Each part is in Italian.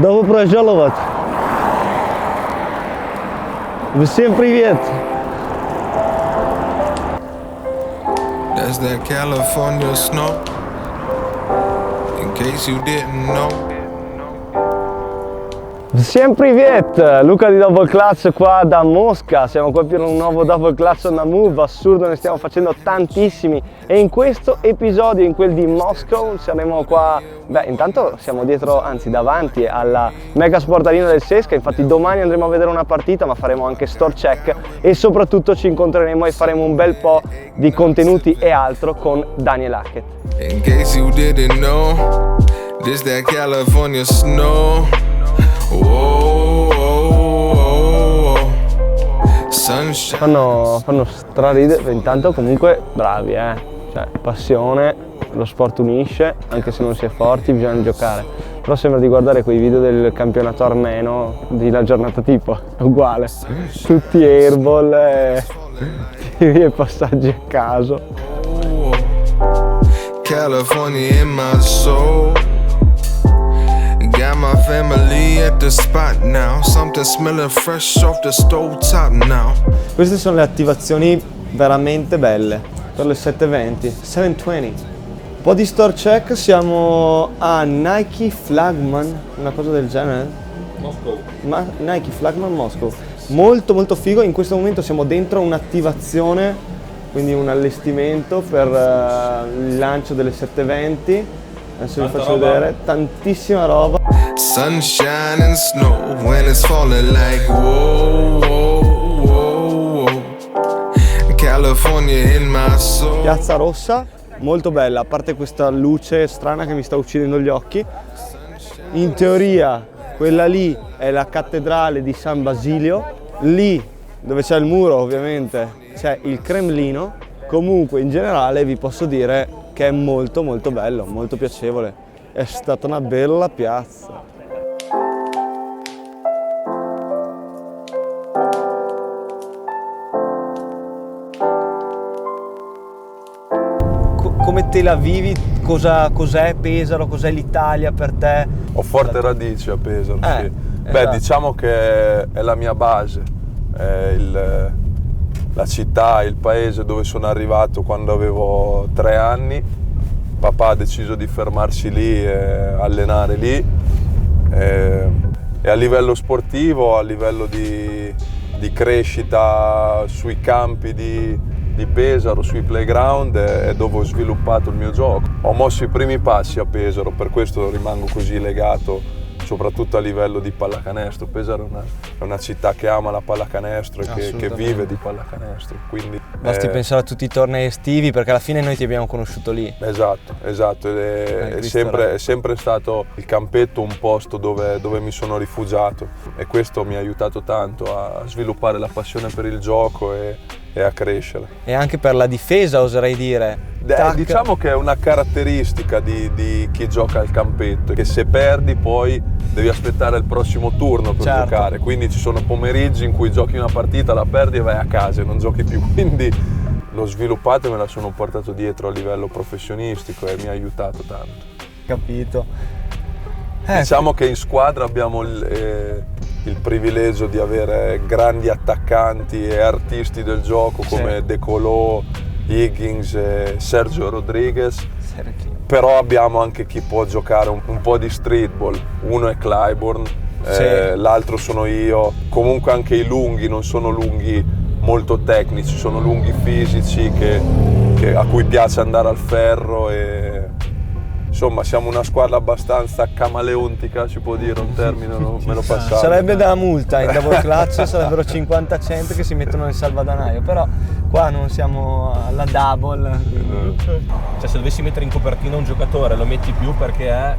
Добро пожаловать. Всем привет. That's that California snow. In case you didn't know. Всем привет! Luca di Double Clutch qua da Mosca, siamo qua per un nuovo Double Clutch on the Move, assurdo, ne stiamo facendo tantissimi e in questo episodio, in quel di Moscow, saremo qua, intanto siamo dietro, anzi davanti alla Mega Sport Arena del Sesca, infatti domani andremo a vedere una partita ma faremo anche store check e soprattutto ci incontreremo e faremo un bel po' di contenuti e altro con Daniel Hackett. In case you didn't know, this that California snow. Oh, oh, oh. Sunshine. Fanno straridere, intanto comunque bravi, cioè passione, lo sport unisce, anche se non si è forti bisogna giocare, però sembra di guardare quei video del campionato armeno di la giornata tipo, è uguale, tutti airball e tiri e passaggi a caso. Oh, California in my soul. Got my family at the spot now. Something smelling fresh off the stove top now. Queste sono le attivazioni veramente belle per le 720, 720. Un po' di store check, siamo a Nike Flagman, una cosa del genere. Moscow. Nike Flagman Moscow. Molto molto figo, in questo momento siamo dentro un'attivazione, quindi un allestimento per il lancio delle 720. Adesso vi faccio vedere, tantissima roba. Sunshine and snow when it's falling like whoa, whoa, whoa, whoa. California in my soul. Piazza Rossa, molto bella, a parte questa luce strana che mi sta uccidendo gli occhi. In teoria quella lì è la cattedrale di San Basilio, lì dove c'è il muro ovviamente c'è il Cremlino. Comunque in generale vi posso dire che è molto molto bello, molto piacevole, è stata una bella piazza. Come te la vivi? Cos'è Pesaro? Cos'è l'Italia per te? Ho forte radici a Pesaro, sì. Esatto. Diciamo che è la mia base, è la città, il paese dove sono arrivato quando avevo 3 anni. Papà ha deciso di fermarsi lì e allenare lì. E a livello sportivo, a livello di crescita sui campi di Pesaro, sui playground, è dove ho sviluppato il mio gioco. Ho mosso i primi passi a Pesaro, per questo rimango così legato, soprattutto a livello di pallacanestro. Pesaro è una città che ama la pallacanestro e che vive di pallacanestro. Quindi, basti pensare a tutti i tornei estivi, perché alla fine noi ti abbiamo conosciuto lì. Esatto, è sempre stato il campetto un posto dove mi sono rifugiato e questo mi ha aiutato tanto a sviluppare la passione per il gioco e a crescere. E anche per la difesa, oserei dire. Diciamo che è una caratteristica di chi gioca al campetto, che se perdi poi devi aspettare il prossimo turno per giocare, quindi ci sono pomeriggi in cui giochi una partita, la perdi e vai a casa e non giochi più, quindi l'ho sviluppato e me la sono portato dietro a livello professionistico e mi ha aiutato tanto. Capito. Diciamo che in squadra abbiamo il privilegio di avere grandi attaccanti e artisti del gioco come De Colo, Higgins e Sergio Rodriguez, però abbiamo anche chi può giocare un po' di streetball. Uno è Clyburn, l'altro sono io. Comunque anche i lunghi non sono lunghi molto tecnici, sono lunghi fisici a cui piace andare al ferro e insomma siamo una squadra abbastanza camaleontica, si può dire un termine, me lo passate. Sarebbe da multa in double clutch, sarebbero 50-100 che si mettono nel salvadanaio, però qua non siamo alla double. Cioè se dovessi mettere in copertina un giocatore lo metti più perché è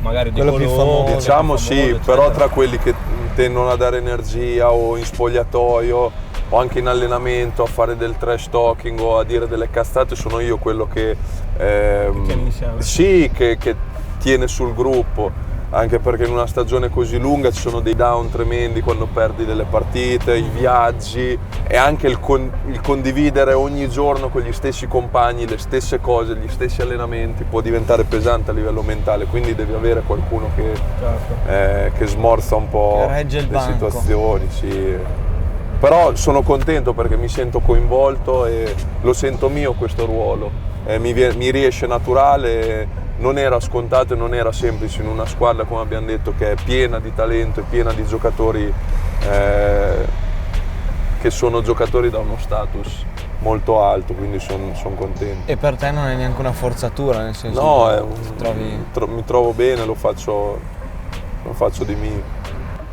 magari quello più famoso. Diciamo più famoso, sì, però tra quelli che tendono a dare energia o in spogliatoio o anche in allenamento a fare del trash talking o a dire delle cazzate, sono io quello che tiene sul gruppo. anche perché in una stagione così lunga ci sono dei down tremendi quando perdi delle partite, i viaggi e anche il condividere ogni giorno con gli stessi compagni le stesse cose, gli stessi allenamenti può diventare pesante a livello mentale, quindi devi avere qualcuno che smorza un po' Che regge il le banco. situazioni, sì. Però sono contento perché mi sento coinvolto e lo sento mio questo ruolo, mi riesce naturale. Non era scontato e non era semplice in una squadra, come abbiamo detto, che è piena di talento e piena di giocatori che sono giocatori da uno status molto alto, quindi sono contento. E per te non è neanche una forzatura, nel senso No, che mi trovo bene, lo faccio di mio.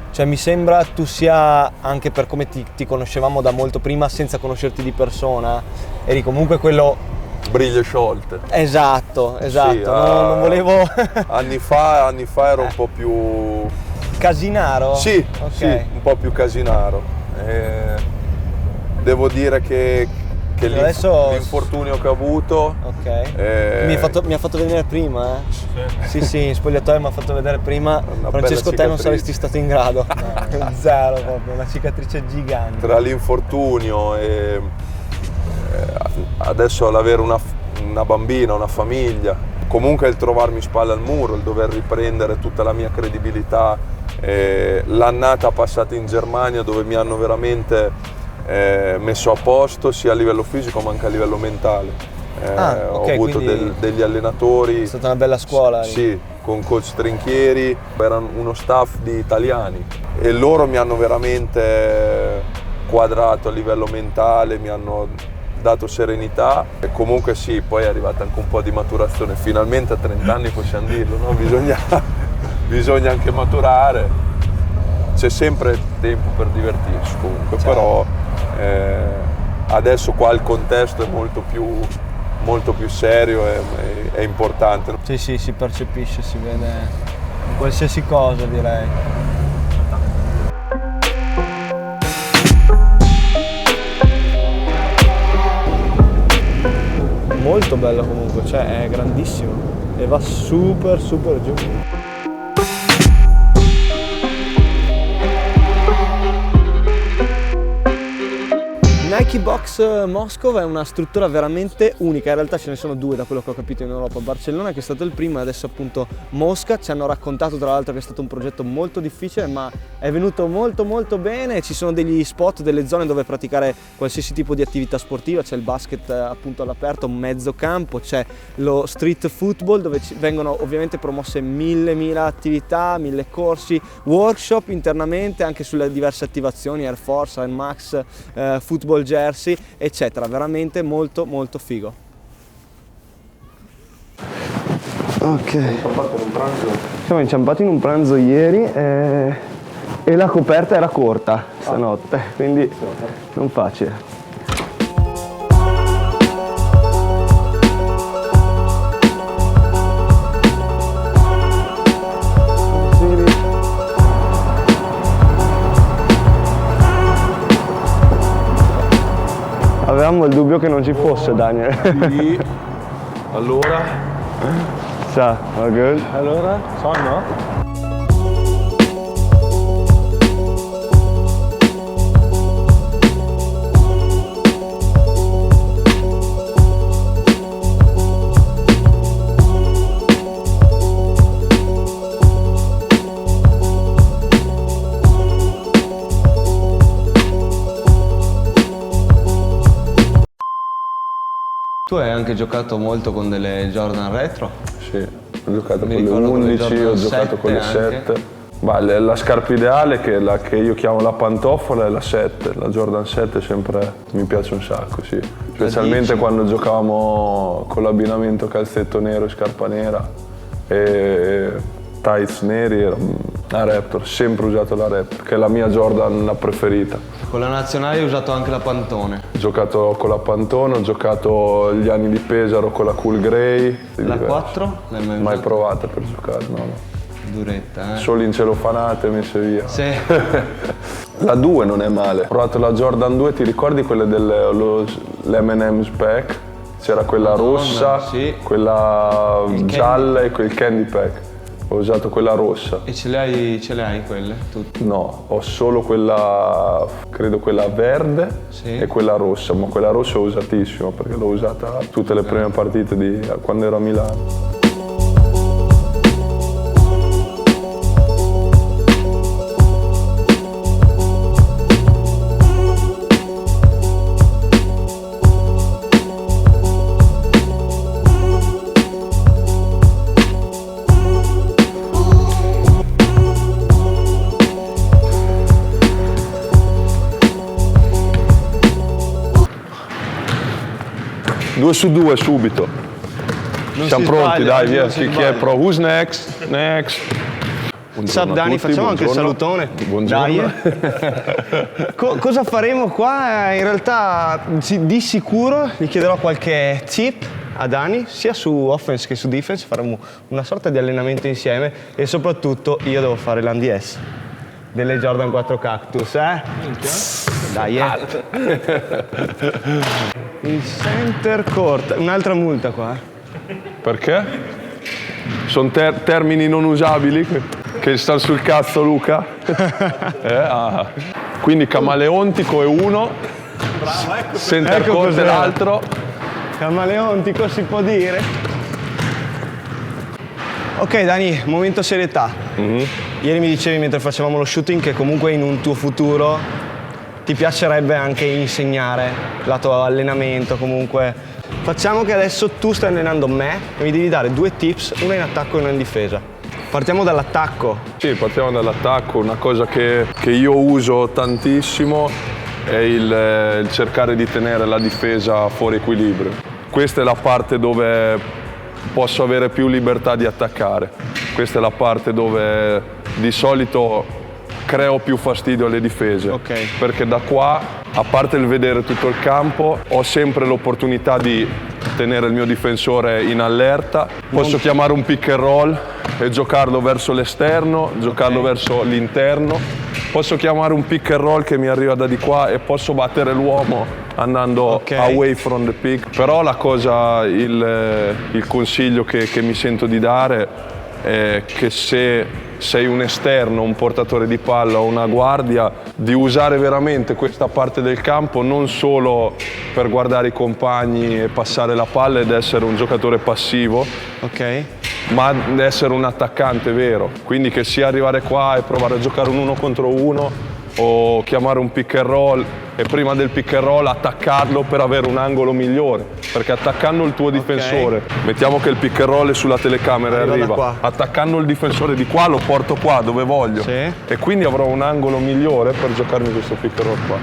Cioè mi sembra tu sia, anche per come ti conoscevamo da molto prima, senza conoscerti di persona, eri comunque quello... Briglie sciolte. Esatto, Sì, non volevo... anni fa ero un po' più... Casinaro? Sì, Ok. sì, un po' più casinaro. Devo dire che Adesso- l'infortunio che ho avuto... Ok. Mi ha fatto vedere prima, Sì, in spogliatoio mi ha fatto vedere prima. Una Francesco, bella te non cicatrice. saresti stato in grado. Zero proprio, una cicatrice gigante. Tra l'infortunio e adesso l'avere una bambina, una famiglia, comunque il trovarmi spalle al muro, il dover riprendere tutta la mia credibilità, l'annata passata in Germania dove mi hanno veramente messo a posto sia a livello fisico ma anche a livello mentale. Ho avuto degli allenatori. È stata una bella scuola. Sì, con coach Trinchieri, erano uno staff di italiani e loro mi hanno veramente quadrato a livello mentale, mi hanno dato serenità e comunque sì, poi è arrivata anche un po' di maturazione, finalmente a 30 anni possiamo dirlo, no? Bisogna anche maturare, c'è sempre tempo per divertirsi comunque, Certo. Però adesso qua il contesto è molto più serio e è importante. Sì, si percepisce, si vede in qualsiasi cosa, direi. Molto bello comunque, cioè è grandissimo e va super giù. Nike Box Moscow è una struttura veramente unica, in realtà ce ne sono due da quello che ho capito in Europa, Barcellona che è stato il primo e adesso appunto Mosca. Ci hanno raccontato tra l'altro che è stato un progetto molto difficile ma è venuto molto bene, ci sono degli spot, delle zone dove praticare qualsiasi tipo di attività sportiva, c'è il basket appunto all'aperto, mezzo campo, c'è lo street football dove vengono ovviamente promosse mille attività, 1000 corsi, workshop internamente anche sulle diverse attivazioni, Air Force, Air Max, football jersey eccetera, veramente molto figo. Ok, siamo inciampati in un pranzo ieri e la coperta era corta stanotte, quindi non facile. Avevamo il dubbio che non ci fosse Daniel. Sì. Allora? Ciao, all good? Allora, sonno? Tu hai anche giocato molto con delle Jordan retro? Sì, ho giocato Mi con le ricordo con le 11, ho Jordan giocato con le 7 7. La scarpa ideale, che è la che io chiamo la pantofola, è la 7. La Jordan 7 sempre mi piace un sacco, sì. Specialmente dici? quando giocavamo con l'abbinamento calzetto nero e scarpa nera e tights neri, era una Raptor, sempre usato la Raptor, che è la mia Jordan preferita. Con la nazionale hai usato anche la Pantone. Ho giocato con la Pantone, ho giocato gli anni di Pesaro con la Cool Grey. La 4? L'hai mai Mai usata? provata per giocare, no. Duretta, Solo in celofanate messe via. Sì. La 2 non è male. Ho provato la Jordan 2, ti ricordi quelle dell'M&M's Pack? C'era quella Madonna, rossa, sì. quella Il gialla e quel Candy Pack. Ho usato quella rossa. E ce le hai quelle? Tutte? No, ho solo quella, credo quella verde Sì. e quella rossa, ma quella rossa ho usatissima perché l'ho usata tutte le prime partite quando ero a Milano. Due su due subito. Siamo si pronti, sbaglia, dai, via. non si Chi è sbaglia. pro? Who's next? Next. Ciao Dani, facciamo anche il salutone. Buongiorno. Dai. Cosa faremo qua? In realtà di sicuro gli chiederò qualche tip a Dani, sia su offense che su defense. Faremo una sorta di allenamento insieme e soprattutto io devo fare l'NDS delle Jordan 4 Cactus, Dai, Il center court, un'altra multa qua. Perché? Sono termini non usabili che stanno sul cazzo, Luca. Quindi camaleontico è uno, center Ecco court è cos'era. l'altro. Camaleontico si può dire. Ok Dani, momento serietà. Ieri mi dicevi mentre facevamo lo shooting che comunque in un tuo futuro ti piacerebbe anche insegnare lato allenamento comunque. Facciamo che adesso tu stai allenando me e mi devi dare 2 tips, una in attacco e una in difesa. Partiamo dall'attacco. Sì, partiamo dall'attacco. Una cosa che io uso tantissimo è il cercare di tenere la difesa fuori equilibrio. Questa è la parte dove posso avere più libertà di attaccare. Questa è la parte dove di solito creo più fastidio alle difese. Ok. Perché da qua, a parte il vedere tutto il campo, ho sempre l'opportunità di tenere il mio difensore in allerta. Posso chiamare un pick and roll e giocarlo verso l'esterno, giocarlo verso l'interno. Posso chiamare un pick and roll che mi arriva da di qua e posso battere l'uomo andando away from the pick. Però la cosa, il consiglio che mi sento di dare è che se sei un esterno, un portatore di palla o una guardia, di usare veramente questa parte del campo non solo per guardare i compagni e passare la palla ed essere un giocatore passivo, ma essere un attaccante vero. Quindi che sia arrivare qua e provare a giocare un 1 contro 1 o chiamare un pick and roll e prima del pick and roll attaccarlo per avere un angolo migliore, perché attaccando il tuo difensore, mettiamo che il pick and roll è sulla telecamera e arriva, attaccando il difensore di qua lo porto qua dove voglio e quindi avrò un angolo migliore per giocarmi questo pick and roll qua.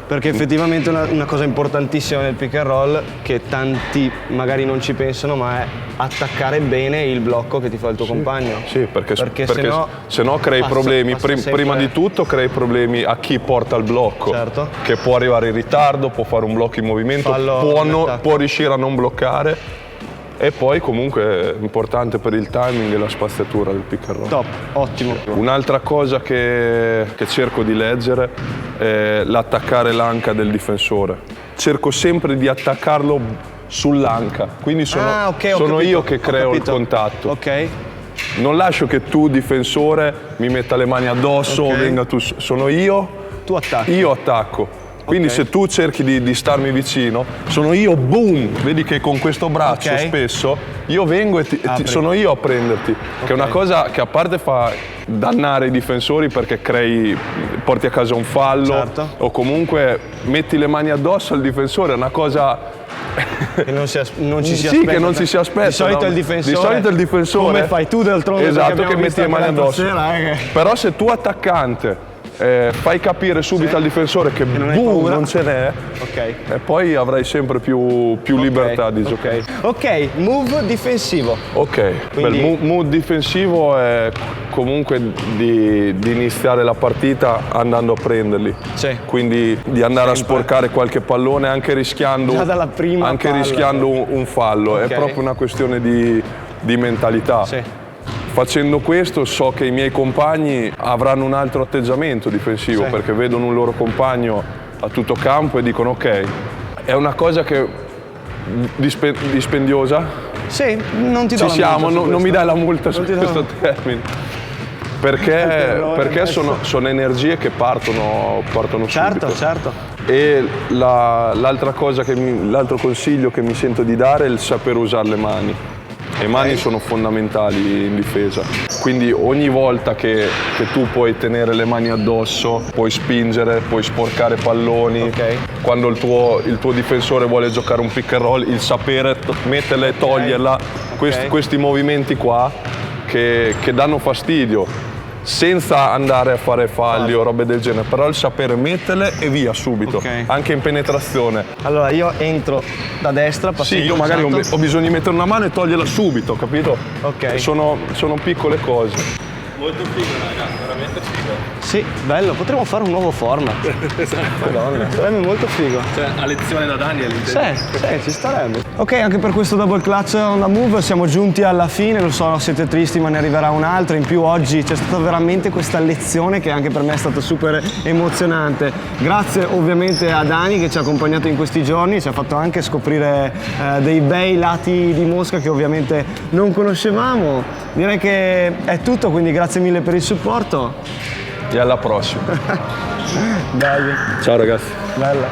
Perché effettivamente una cosa importantissima nel pick and roll che tanti magari non ci pensano, ma è attaccare bene il blocco che ti fa il tuo compagno. Sì, perché se no crei passa problemi. sempre. Prima di tutto crei problemi a chi porta il blocco, che può arrivare in ritardo, può fare un blocco in movimento, può riuscire a non bloccare. E poi comunque è importante per il timing e la spaziatura del pick and roll. Top, ottimo. Un'altra cosa che cerco di leggere è l'attaccare l'anca del difensore. Cerco sempre di attaccarlo sull'anca, quindi sono io che creo il contatto. Non lascio che tu, difensore, mi metta le mani addosso o venga tu. Sono io. Tu attacchi. Io attacco. Quindi se tu cerchi di starmi vicino, sono io, boom, vedi che con questo braccio spesso io vengo e sono io a prenderti, che è una cosa che a parte fa dannare i difensori perché porti a casa un fallo o comunque metti le mani addosso al difensore, è una cosa che non ci si aspetta. Che non ci si aspetta. Di solito è il difensore. Come fai tu d'altronde? Esatto, che metti le mani addosso. Però se tu attaccante fai capire subito al difensore che boom, non ce n'è, e poi avrai sempre più libertà di giocare. Ok, move difensivo. Il move difensivo è comunque di iniziare la partita andando a prenderli. Quindi di andare a sporcare qualche pallone anche rischiando un fallo. È proprio una questione di mentalità. Facendo questo so che i miei compagni avranno un altro atteggiamento difensivo perché vedono un loro compagno a tutto campo e dicono ok, è una cosa che dispendiosa, Sì, non ti do Ci la siamo, multa su non mi questo. dai la multa su Non ti do- questo termine. Perché sono energie che partono Certo, subito. certo. E l'altra cosa l'altro consiglio che mi sento di dare è il saper usare le mani. Le mani sono fondamentali in difesa, quindi ogni volta che tu puoi tenere le mani addosso, puoi spingere, puoi sporcare palloni, Ok. quando il tuo difensore vuole giocare un pick and roll, il sapere metterla e toglierla, questi movimenti qua che danno fastidio, senza andare a fare falli o robe del genere, però il sapere metterle e via subito, Ok. anche in penetrazione. Allora io entro da destra, Sì, passaggio io magari usato. ho bisogno di mettere una mano e toglierla subito, capito? Ok. Sono piccole cose. Molto figo, raga, veramente figo. Sì, bello, potremmo fare un nuovo format. Madonna, sarebbe molto figo. Cioè, a lezione da Daniel. Sì, ci starebbe. Ok, anche per questo double clutch on the move siamo giunti alla fine, lo so, siete tristi ma ne arriverà un altro, in più oggi c'è stata veramente questa lezione che anche per me è stata super emozionante. Grazie ovviamente a Dani che ci ha accompagnato in questi giorni, ci ha fatto anche scoprire dei bei lati di Mosca che ovviamente non conoscevamo. Direi che è tutto, quindi grazie mille per il supporto. E alla prossima. Dai, Ciao ragazzi. bella.